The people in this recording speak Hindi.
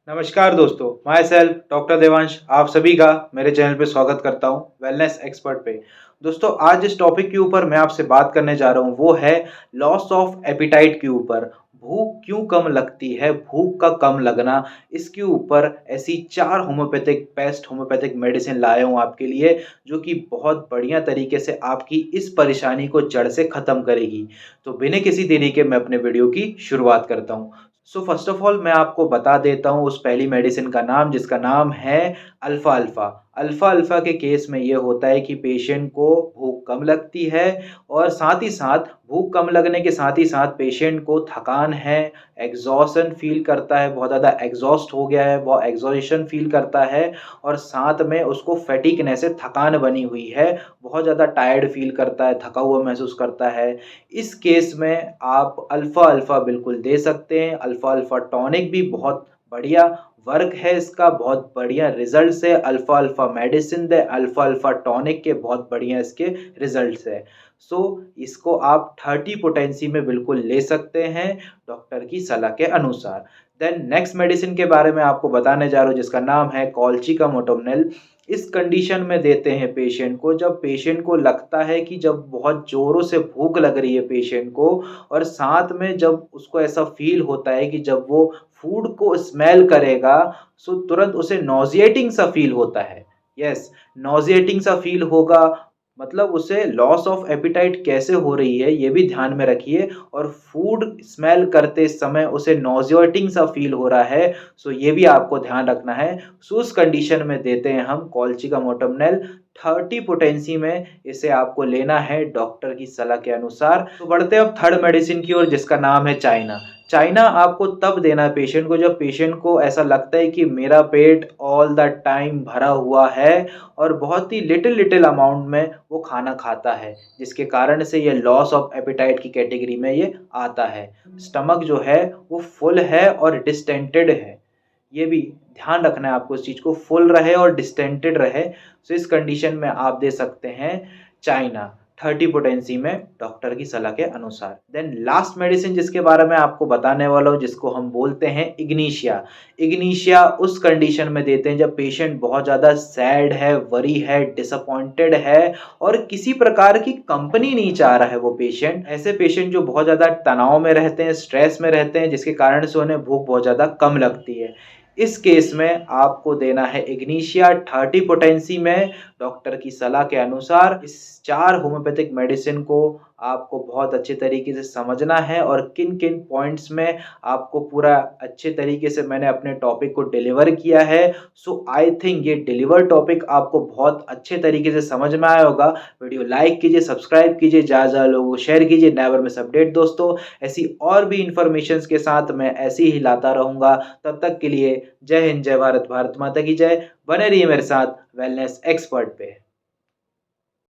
नमस्कार दोस्तों, माय सेल्फ डॉक्टर देवांश आप सभी का मेरे चैनल पे स्वागत करता हूँ वेलनेस एक्सपर्ट पे। दोस्तों आज जिस टॉपिक के ऊपर मैं आपसे बात करने जा रहा हूँ वो है लॉस ऑफ एपिटाइट के ऊपर। भूख क्यों कम लगती है, भूख का कम लगना, इसके ऊपर ऐसी 4 होम्योपैथिक बेस्ट होम्योपैथिक मेडिसिन लाया हूँ आपके लिए, जो कि बहुत बढ़िया तरीके से आपकी इस परेशानी को जड़ से ख़त्म करेगी। तो बिना किसी देरी के मैं अपने वीडियो की शुरुआत करता हूँ। सो फर्स्ट ऑफ ऑल मैं आपको बता देता हूँ उस पहली मेडिसिन का नाम, जिसका नाम है अल्फ़ा अल्फ़ा। अल्फ़ा अल्फ़ा के केस में ये होता है कि पेशेंट को भूख कम लगती है और साथ ही साथ भूख कम लगने के साथ ही साथ पेशेंट को थकान है, एग्ज़ॉशन फ़ील करता है, बहुत ज़्यादा एग्ज़ॉस्ट हो गया है, वो एग्ज़ॉशन फ़ील करता है और साथ में उसको फैटिगनेस से थकान बनी हुई है, बहुत ज़्यादा टायर्ड फ़ील करता है, थका हुआ महसूस करता है। इस केस में आप अल्फ़ा अल्फ़ा बिल्कुल दे सकते हैं। अल्फ़ा अल्फ़ा टॉनिक भी बहुत बढ़िया वर्क है इसका, बहुत बढ़िया रिज़ल्ट्स है। अल्फ़ा अल्फ़ा मेडिसिन दे, अल्फ़ा अल्फ़ा टॉनिक के बहुत बढ़िया इसके रिज़ल्ट्स है। सो इसको आप 30 पोटेंसी में बिल्कुल ले सकते हैं डॉक्टर की सलाह के अनुसार। देन नेक्स्ट मेडिसिन के बारे में आपको बताने जा रहा हूँ, जिसका नाम है कॉल्चिकामोटोनिल। इस कंडीशन में देते हैं पेशेंट को जब पेशेंट को लगता है कि जब बहुत ज़ोरों से भूख लग रही है पेशेंट को, और साथ में जब उसको ऐसा फ़ील होता है कि जब वो फूड को स्मेल करेगा, सो तुरंत उसे नॉज़िएटिंग सा फ़ील होता है। यस, नॉज़िएटिंग सा फ़ील होगा, मतलब उसे लॉस ऑफ एपेटाइट कैसे हो रही है ये भी ध्यान में रखिए, और फूड स्मेल करते समय उसे नॉज़िएटिंग सा फ़ील हो रहा है, सो ये भी आपको ध्यान रखना है। सो उस कंडीशन में देते हैं हम कॉल्चिकामोटोनिल 30 पोटेंसी में। इसे आपको लेना है डॉक्टर की सलाह के अनुसार। तो बढ़ते हैं अब थर्ड मेडिसिन की ओर, जिसका नाम है चाइना। चाइना आपको तब देना है पेशेंट को जब पेशेंट को ऐसा लगता है कि मेरा पेट ऑल द टाइम भरा हुआ है और बहुत ही लिटिल लिटिल अमाउंट में वो खाना खाता है, जिसके कारण से ये लॉस ऑफ एपेटाइट की कैटेगरी में ये आता है। स्टमक जो है वो फुल है और डिस्टेंटेड है, ये भी ध्यान रखना है आपको, इस चीज़ को फुल रहे और डिस्टेंटेड रहे। सो इस कंडीशन में आप दे सकते हैं चाइना 30 पोटेंसी में डॉक्टर की सलाह के अनुसार। देन लास्ट मेडिसिन जिसके बारे में आपको बताने वाला हूँ, जिसको हम बोलते हैं इग्निशिया। इग्निशिया उस कंडीशन में देते हैं जब पेशेंट बहुत ज़्यादा सैड है, वरी है, डिसअपॉइंटेड है और किसी प्रकार की कंपनी नहीं चाह रहा है वो पेशेंट। ऐसे पेशेंट जो बहुत ज़्यादा तनाव में रहते हैं, स्ट्रेस में रहते हैं, जिसके कारण से उन्हें भूख बहुत ज़्यादा कम लगती है। इस केस में आपको देना है इग्निशिया 30 पोटेंसी में डॉक्टर की सलाह के अनुसार। इस 4 होम्योपैथिक मेडिसिन को आपको बहुत अच्छे तरीके से समझना है और किन-किन पॉइंट्स में आपको पूरा अच्छे तरीके से मैंने अपने टॉपिक को डिलीवर किया है। सो आई थिंक ये डिलीवर टॉपिक आपको बहुत अच्छे तरीके से समझ में आया होगा। वीडियो लाइक कीजिए, सब्सक्राइब कीजिए, ज़्यादा-ज़्यादा लोगों को शेयर कीजिए। नेवर मिस अपडेट दोस्तों, ऐसी और भी इन्फॉर्मेशंस के साथ मैं ऐसे ही लाता रहूँगा। तब तक के लिए जय हिंद, जय भारत, भारत माता की जय। बने रहिए मेरे साथ वेलनेस एक्सपर्ट पे।